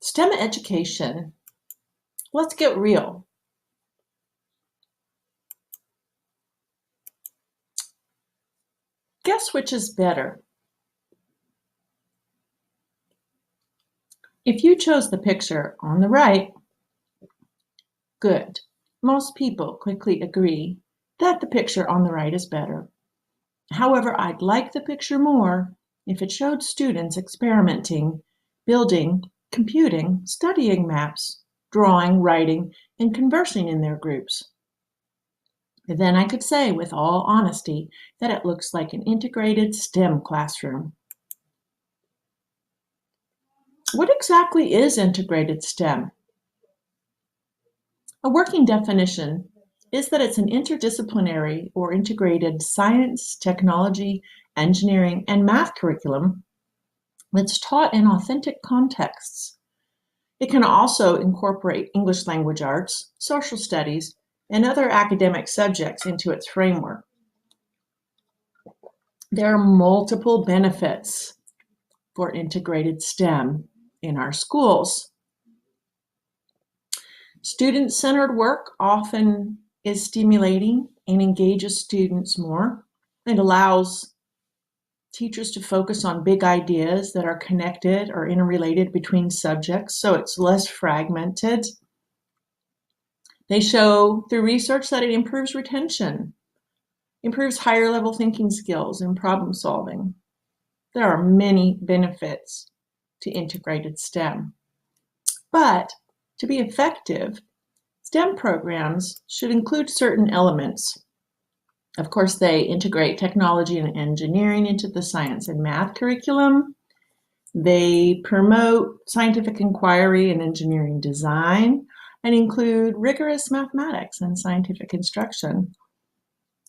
STEM education, let's get real. Guess which is better? If you chose the picture on the right, good. Most people quickly agree that the picture on the right is better. However, I'd like the picture more if it showed students experimenting, building, computing, studying maps, drawing, writing, and conversing in their groups. Then I could say with all honesty that it looks like an integrated STEM classroom. What exactly is integrated STEM? A working definition is that it's an interdisciplinary or integrated science, technology, engineering, and math curriculum that's taught in authentic contexts. It can also incorporate English language arts, social studies, and other academic subjects into its framework. There are multiple benefits for integrated STEM in our schools. Student-centered work often is stimulating and engages students more. It allows teachers to focus on big ideas that are connected or interrelated between subjects, so it's less fragmented. They show through research that it improves retention, improves higher level thinking skills and problem solving. There are many benefits to integrated STEM. But to be effective, STEM programs should include certain elements. Of course, they integrate technology and engineering into the science and math curriculum. They promote scientific inquiry and engineering design and include rigorous mathematics and scientific instruction.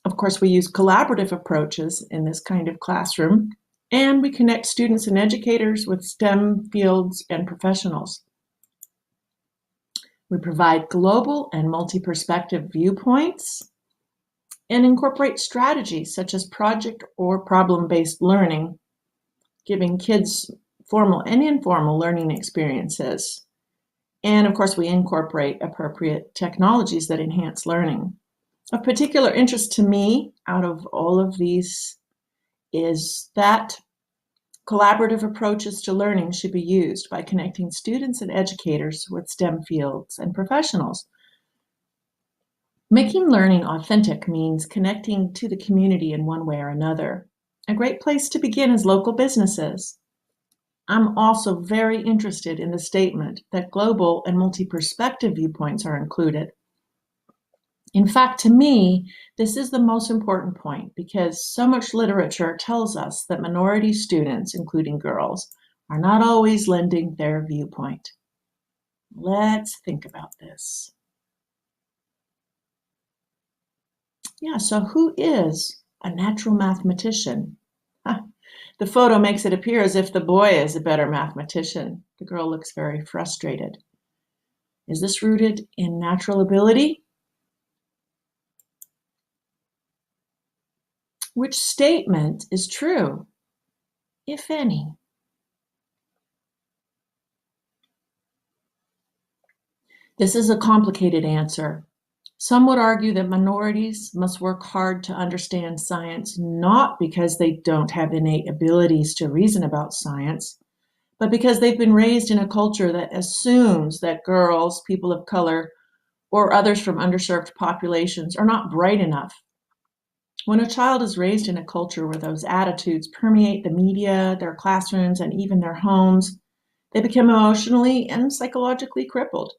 Of course, we use collaborative approaches in this kind of classroom, and we connect students and educators with STEM fields and professionals. We provide global and multi-perspective viewpoints and incorporate strategies such as project or problem-based learning, giving kids formal and informal learning experiences. And of course, we incorporate appropriate technologies that enhance learning. Of particular interest to me out of all of these is that collaborative approaches to learning should be used by connecting students and educators with STEM fields and professionals. Making learning authentic means connecting to the community in one way or another. A great place to begin is local businesses. I'm also very interested in the statement that global and multi-perspective viewpoints are included. In fact, to me, this is the most important point because so much literature tells us that minority students, including girls, are not always lending their viewpoint. Let's think about this. Yeah, so who is a natural mathematician? The photo makes it appear as if the boy is a better mathematician. The girl looks very frustrated. Is this rooted in natural ability? Which statement is true, if any? This is a complicated answer. Some would argue that minorities must work hard to understand science, not because they don't have innate abilities to reason about science, but because they've been raised in a culture that assumes that girls, people of color, or others from underserved populations are not bright enough. When a child is raised in a culture where those attitudes permeate the media, their classrooms, and even their homes, they become emotionally and psychologically crippled.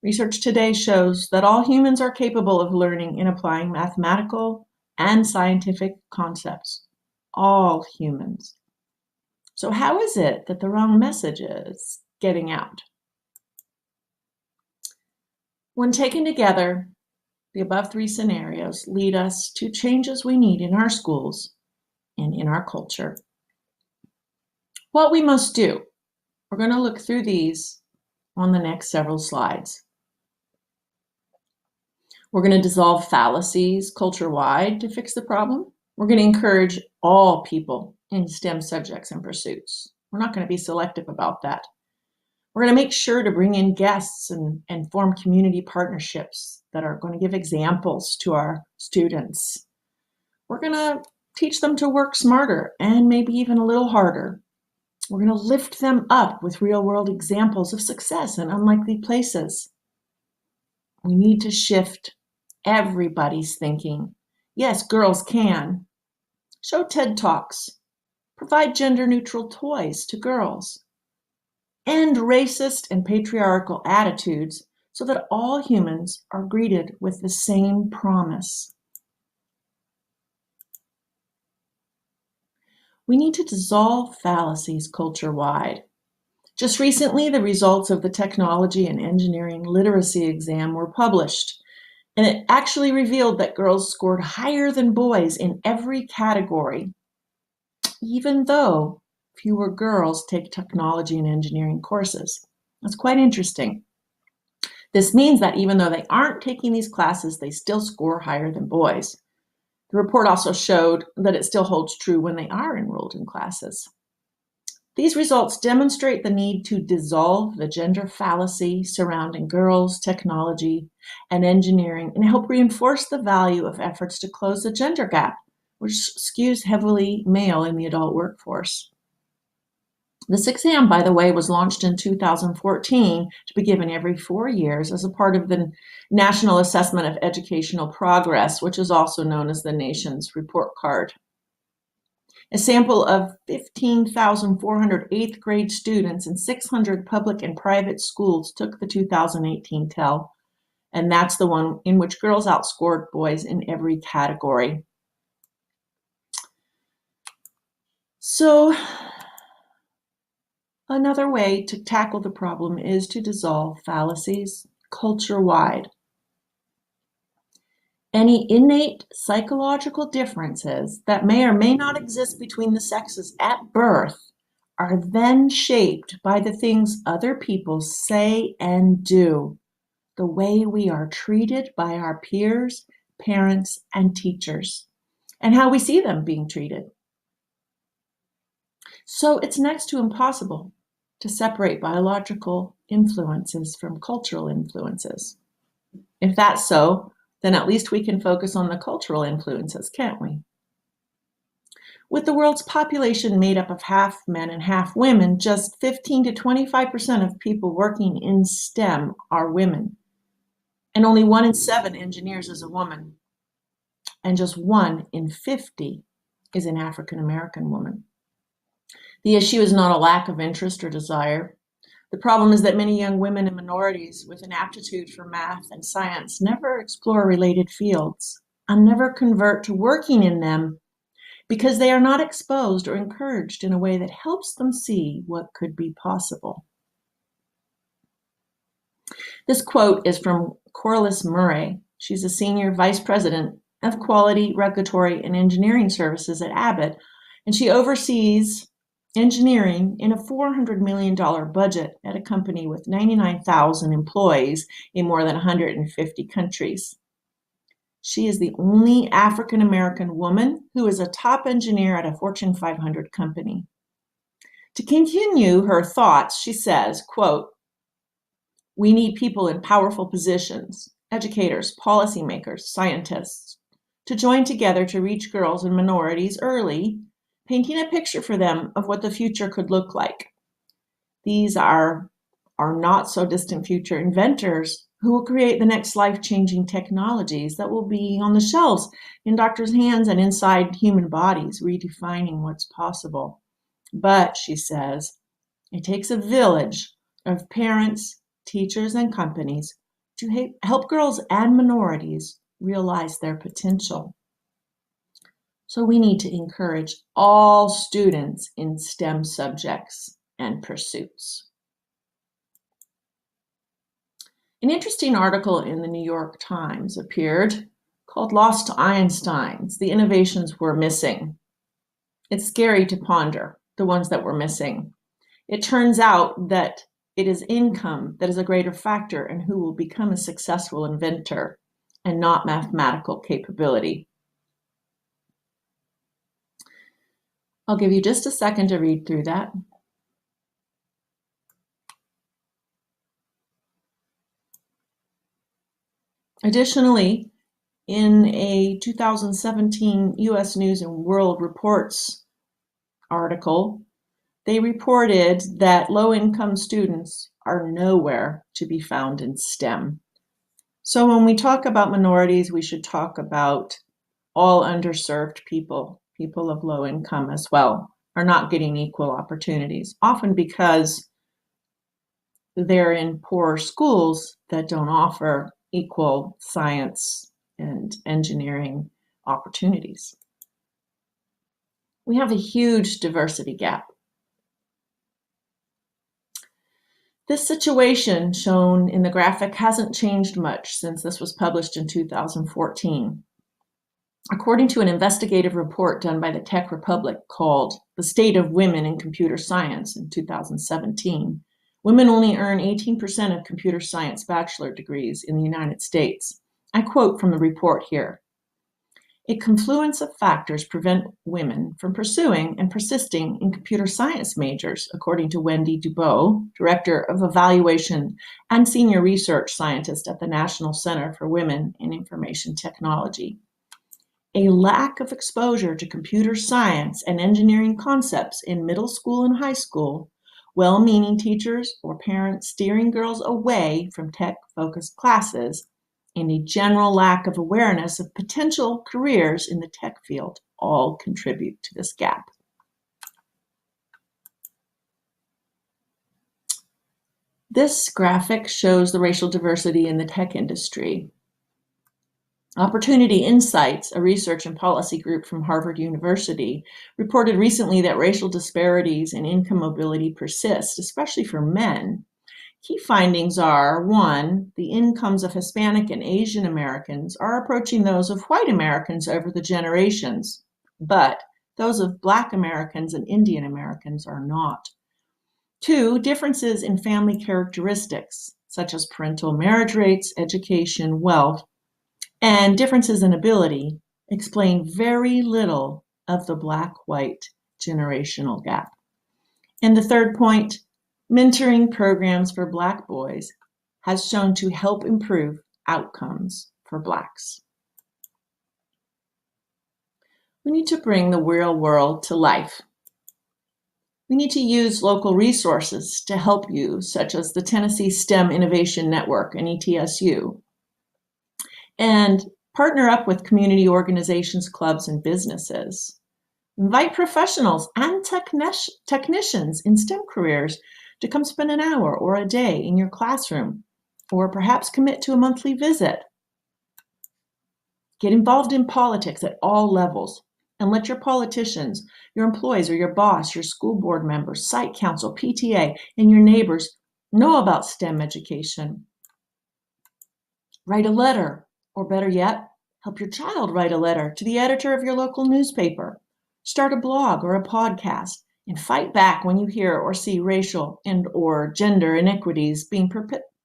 Research today shows that all humans are capable of learning and applying mathematical and scientific concepts. All humans. So how is it that the wrong message is getting out? When taken together, the above three scenarios lead us to changes we need in our schools and in our culture. What we must do, we're going to look through these on the next several slides. We're going to dissolve fallacies culture-wide to fix the problem. We're going to encourage all people in STEM subjects and pursuits. We're not going to be selective about that. We're going to make sure to bring in guests and form community partnerships that are going to give examples to our students. We're going to teach them to work smarter and maybe even a little harder. We're going to lift them up with real-world examples of success in unlikely places. We need to shift everybody's thinking. Yes, girls can. Show TED Talks. Provide gender-neutral toys to girls. End racist and patriarchal attitudes so that all humans are greeted with the same promise. We need to dissolve fallacies culture-wide. Just recently, the results of the technology and engineering literacy exam were published, and it actually revealed that girls scored higher than boys in every category, even though fewer girls take technology and engineering courses. That's quite interesting. This means that even though they aren't taking these classes, they still score higher than boys. The report also showed that it still holds true when they are enrolled in classes. These results demonstrate the need to dissolve the gender fallacy surrounding girls, technology, and engineering and help reinforce the value of efforts to close the gender gap, which skews heavily male in the adult workforce. This exam, by the way, was launched in 2014 to be given every 4 years as a part of the National Assessment of Educational Progress, which is also known as the nation's report card. A sample of 15,400 eighth grade students in 600 public and private schools took the 2018 TEL, and that's the one in which girls outscored boys in every category. So, another way to tackle the problem is to dissolve fallacies culture-wide. Any innate psychological differences that may or may not exist between the sexes at birth are then shaped by the things other people say and do, the way we are treated by our peers, parents, and teachers, and how we see them being treated. So it's next to impossible to separate biological influences from cultural influences. If that's so, then at least we can focus on the cultural influences, can't we? With the world's population made up of half men and half women, just 15 to 25% of people working in STEM are women. And only 1 in 7 engineers is a woman. And just 1 in 50 is an African American woman. The issue is not a lack of interest or desire. The problem is that many young women and minorities with an aptitude for math and science never explore related fields and never convert to working in them because they are not exposed or encouraged in a way that helps them see what could be possible. This quote is from Corliss Murray. She's a senior vice president of quality, regulatory, and engineering services at Abbott, and she oversees engineering in a $400 million budget at a company with 99,000 employees in more than 150 countries. She is the only African American woman who is a top engineer at a Fortune 500 company. To continue her thoughts, she says, quote, "We need people in powerful positions, educators, policymakers, scientists, to join together to reach girls and minorities early, painting a picture for them of what the future could look like. These are our not so distant future inventors who will create the next life-changing technologies that will be on the shelves in doctors' hands and inside human bodies, redefining what's possible. But," she says, "it takes a village of parents, teachers, and companies to help girls and minorities realize their potential." So we need to encourage all students in STEM subjects and pursuits. An interesting article in the New York Times appeared called "Lost Einsteins, the Innovations We're Missing." It's scary to ponder the ones that we're missing. It turns out that it is income that is a greater factor in who will become a successful inventor and not mathematical capability. I'll give you just a second to read through that. Additionally, in a 2017 U.S. News and World Reports article, they reported that low-income students are nowhere to be found in STEM. So when we talk about minorities, we should talk about all underserved people, people of low income as well, are not getting equal opportunities, often because they're in poor schools that don't offer equal science and engineering opportunities. We have a huge diversity gap. This situation shown in the graphic hasn't changed much since this was published in 2014. According to an investigative report done by the Tech Republic called The State of Women in Computer Science in 2017, women only earn 18% of computer science bachelor degrees in the United States. I quote from the report here. A confluence of factors prevent women from pursuing and persisting in computer science majors, according to Wendy Dubow, Director of Evaluation and Senior Research Scientist at the National Center for Women in Information Technology. A lack of exposure to computer science and engineering concepts in middle school and high school, well-meaning teachers or parents steering girls away from tech-focused classes, and a general lack of awareness of potential careers in the tech field all contribute to this gap. This graphic shows the racial diversity in the tech industry. Opportunity Insights, a research and policy group from Harvard University, reported recently that racial disparities in income mobility persist, especially for men. Key findings are, 1, the incomes of Hispanic and Asian Americans are approaching those of white Americans over the generations, but those of Black Americans and Indian Americans are not. 2, differences in family characteristics, such as parental marriage rates, education, wealth, and differences in ability explain very little of the Black-white generational gap. And the third point, mentoring programs for Black boys has shown to help improve outcomes for Blacks. We need to bring the real world to life. We need to use local resources to help you, such as the Tennessee STEM Innovation Network and ETSU, and partner up with community organizations, clubs, and businesses. Invite professionals and technicians in STEM careers to come spend an hour or a day in your classroom, or perhaps commit to a monthly visit. Get involved in politics at all levels, and let your politicians, your employees or your boss, your school board members, site council, PTA, and your neighbors know about STEM education. Write a letter, or better yet, help your child write a letter to the editor of your local newspaper. Start a blog or a podcast, and fight back when you hear or see racial and or gender inequities being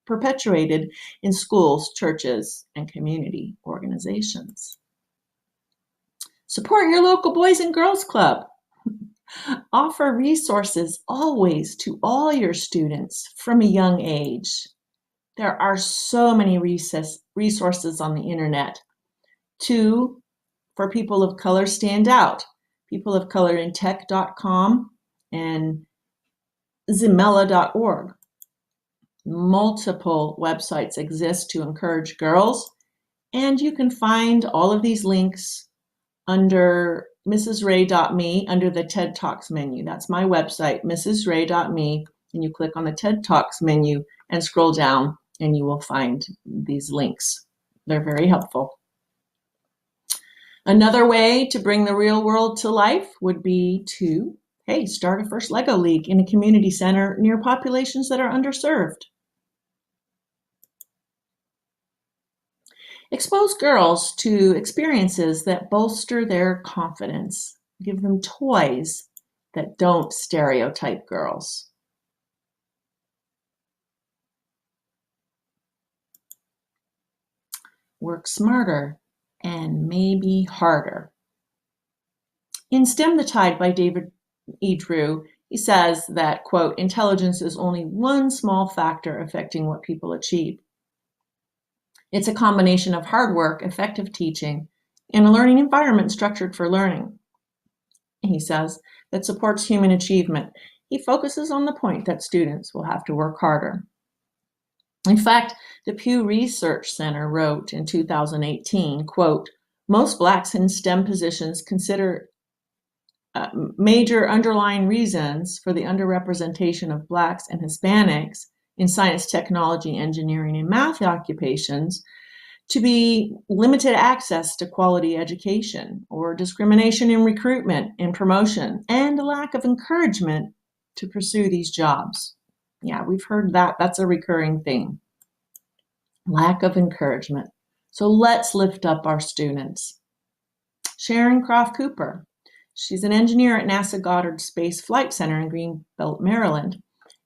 perpetuated in schools, churches, and community organizations. Support your local Boys and Girls Club. Offer resources always to all your students from a young age. There are so many resources on the internet. 2, for people of color stand out. peopleofcolorinTech.com and Zimela.org. Multiple websites exist to encourage girls, and you can find all of these links under mrsray.me under the TED Talks menu. That's my website, mrsray.me, and you click on the TED Talks menu and scroll down, and you will find these links. They're very helpful. Another way to bring the real world to life would be to, start a first Lego League in a community center near populations that are underserved. Expose girls to experiences that bolster their confidence. Give them toys that don't stereotype girls. Work smarter and maybe harder. In Stem the Tide by David E. Drew, he says that, quote, intelligence is only one small factor affecting what people achieve. It's a combination of hard work, effective teaching, and a learning environment structured for learning, he says, that supports human achievement. He focuses on the point that students will have to work harder. In fact, the Pew Research Center wrote in 2018, quote, most Blacks in STEM positions consider major underlying reasons for the underrepresentation of Blacks and Hispanics in science, technology, engineering, and math occupations to be limited access to quality education, or discrimination in recruitment and promotion, and a lack of encouragement to pursue these jobs. Yeah, we've heard that. That's a recurring theme. Lack of encouragement. So let's lift up our students. Sharon Croft Cooper. She's an engineer at NASA Goddard Space Flight Center in Greenbelt, Maryland.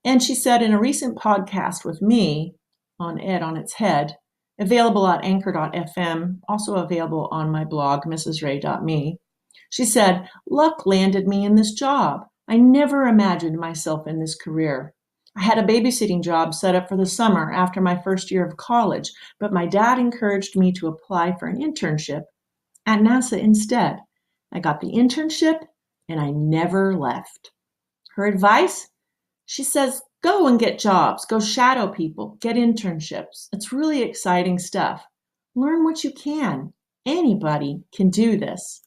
And she said in a recent podcast with me on Ed on Its Head, available at anchor.fm, also available on my blog, mrsray.me, she said, luck landed me in this job. I never imagined myself in this career. I had a babysitting job set up for the summer after my first year of college, but my dad encouraged me to apply for an internship at NASA instead. I got the internship and I never left. Her advice? She says, go and get jobs, go shadow people, get internships. It's really exciting stuff. Learn what you can. Anybody can do this.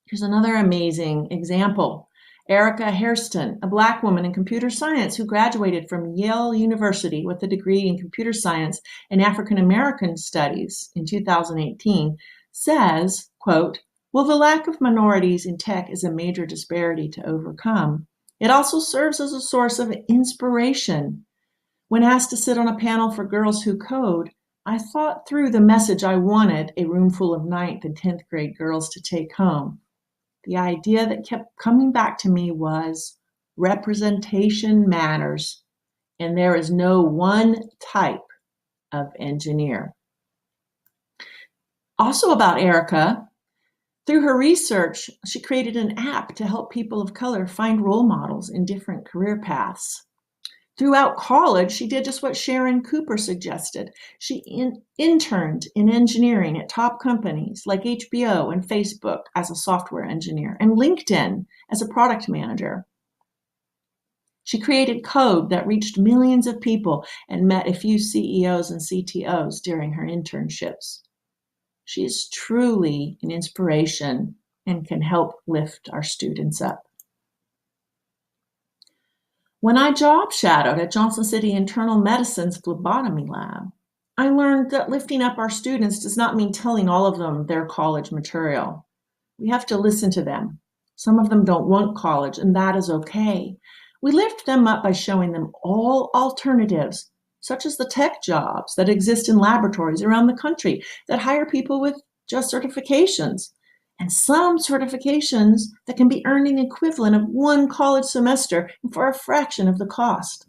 Here's another amazing example. Erica Hairston, a Black woman in computer science who graduated from Yale University with a degree in computer science and African American studies in 2018, says, quote, well, the lack of minorities in tech is a major disparity to overcome. It also serves as a source of inspiration. When asked to sit on a panel for girls who code, I thought through the message I wanted a room full of 9th and 10th grade girls to take home. The idea that kept coming back to me was representation matters, and there is no one type of engineer. Also about Erica, through her research, she created an app to help people of color find role models in different career paths. Throughout college, she did just what Sharon Cooper suggested. She interned in engineering at top companies like HBO and Facebook as a software engineer, and LinkedIn as a product manager. She created code that reached millions of people and met a few CEOs and CTOs during her internships. She is truly an inspiration and can help lift our students up. When I job shadowed at Johnson City Internal Medicine's phlebotomy lab, I learned that lifting up our students does not mean telling all of them their college material. We have to listen to them. Some of them don't want college, and that is okay. We lift them up by showing them all alternatives, such as the tech jobs that exist in laboratories around the country that hire people with just certifications, and some certifications that can be earned in the equivalent of one college semester for a fraction of the cost.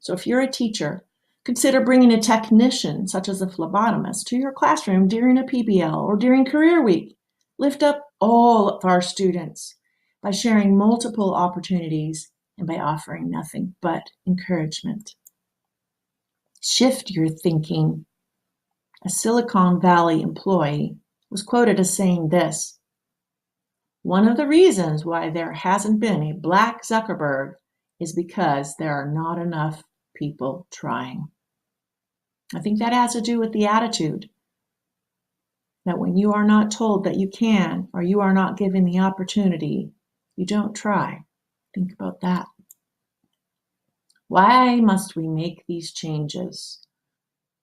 So if you're a teacher, consider bringing a technician, such as a phlebotomist, to your classroom during a PBL or during Career Week. Lift up all of our students by sharing multiple opportunities and by offering nothing but encouragement. Shift your thinking. A Silicon Valley employee was quoted as saying this: one of the reasons why there hasn't been a Black Zuckerberg is because there are not enough people trying. I think that has to do with the attitude that when you are not told that you can, or you are not given the opportunity, you don't try. Think about that. Why must we make these changes?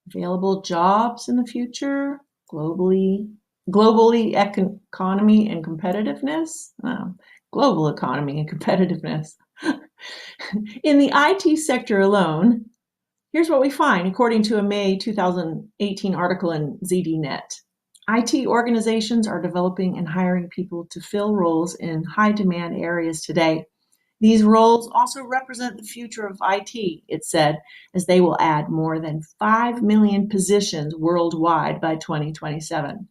Available jobs in the future, globally economy and competitiveness, global economy and competitiveness. In the IT sector alone, here's what we find, according to a May 2018 article in ZDNet. IT organizations are developing and hiring people to fill roles in high-demand areas today. These roles also represent the future of IT, it said, as they will add more than 5 million positions worldwide by 2027.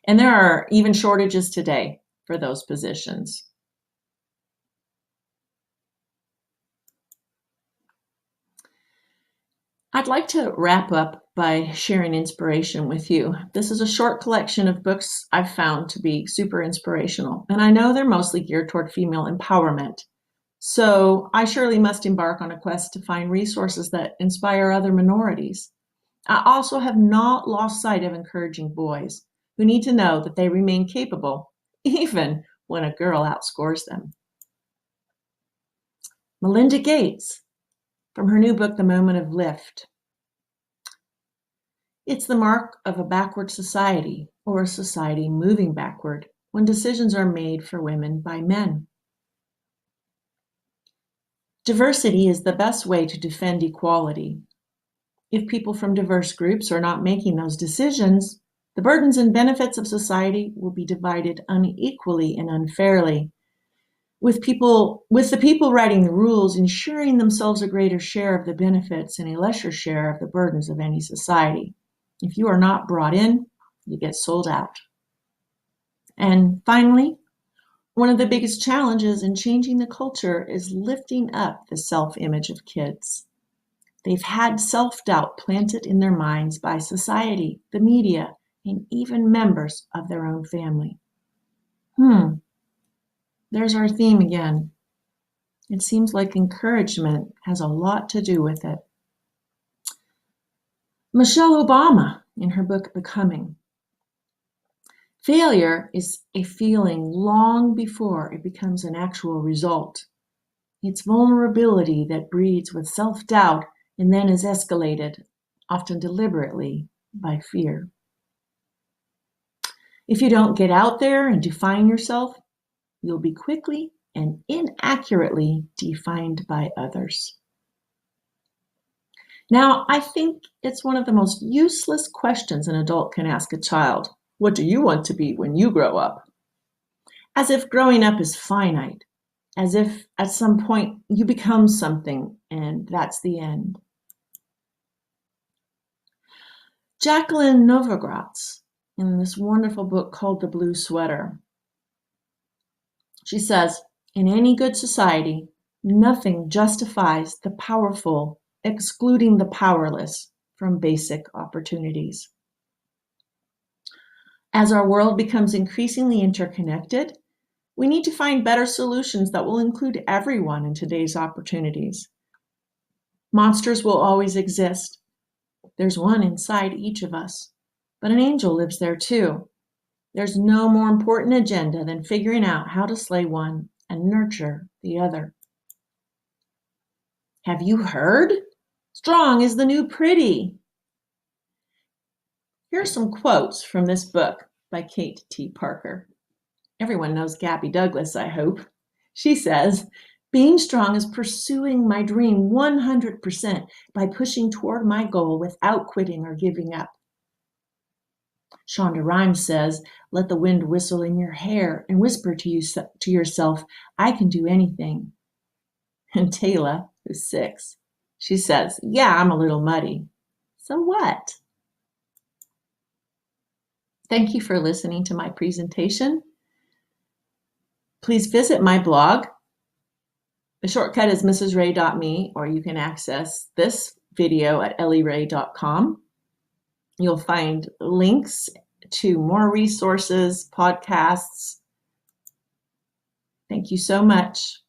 And there are even shortages today for those positions. I'd like to wrap up by sharing inspiration with you. This is a short collection of books I've found to be super inspirational, and I know they're mostly geared toward female empowerment. So I surely must embark on a quest to find resources that inspire other minorities. I also have not lost sight of encouraging boys who need to know that they remain capable, even when a girl outscores them. Melinda Gates, from her new book, The Moment of Lift. It's the mark of a backward society, or a society moving backward, when decisions are made for women by men. Diversity is the best way to defend equality. If people from diverse groups are not making those decisions, the burdens and benefits of society will be divided unequally and unfairly, with the people writing the rules ensuring themselves a greater share of the benefits and a lesser share of the burdens of any society. If you are not brought in, you get sold out. And finally, one of the biggest challenges in changing the culture is lifting up the self-image of kids. They've had self-doubt planted in their minds by society, the media, and even members of their own family. There's our theme again. It seems like encouragement has a lot to do with it. Michelle Obama, in her book Becoming. Failure is a feeling long before it becomes an actual result. It's vulnerability that breeds with self-doubt and then is escalated, often deliberately, by fear. If you don't get out there and define yourself, you'll be quickly and inaccurately defined by others. Now, I think it's one of the most useless questions an adult can ask a child. What do you want to be when you grow up? As if growing up is finite, as if at some point you become something and that's the end. Jacqueline Novogratz, in this wonderful book called The Blue Sweater, she says, in any good society, nothing justifies the powerful excluding the powerless from basic opportunities. As our world becomes increasingly interconnected, we need to find better solutions that will include everyone in today's opportunities. Monsters will always exist. There's one inside each of us, but an angel lives there too. There's no more important agenda than figuring out how to slay one and nurture the other. Have you heard? Strong is the new pretty. Here are some quotes from this book by Kate T. Parker. Everyone knows Gabby Douglas, I hope. She says, being strong is pursuing my dream 100% by pushing toward my goal without quitting or giving up. Shonda Rhimes says, let the wind whistle in your hair and whisper to yourself, I can do anything. And Taylor, who's 6, she says, yeah, I'm a little muddy. So what? Thank you for listening to my presentation. Please visit my blog. The shortcut is mrsray.me, or you can access this video at ellieray.com. You'll find links to more resources, podcasts. Thank you so much.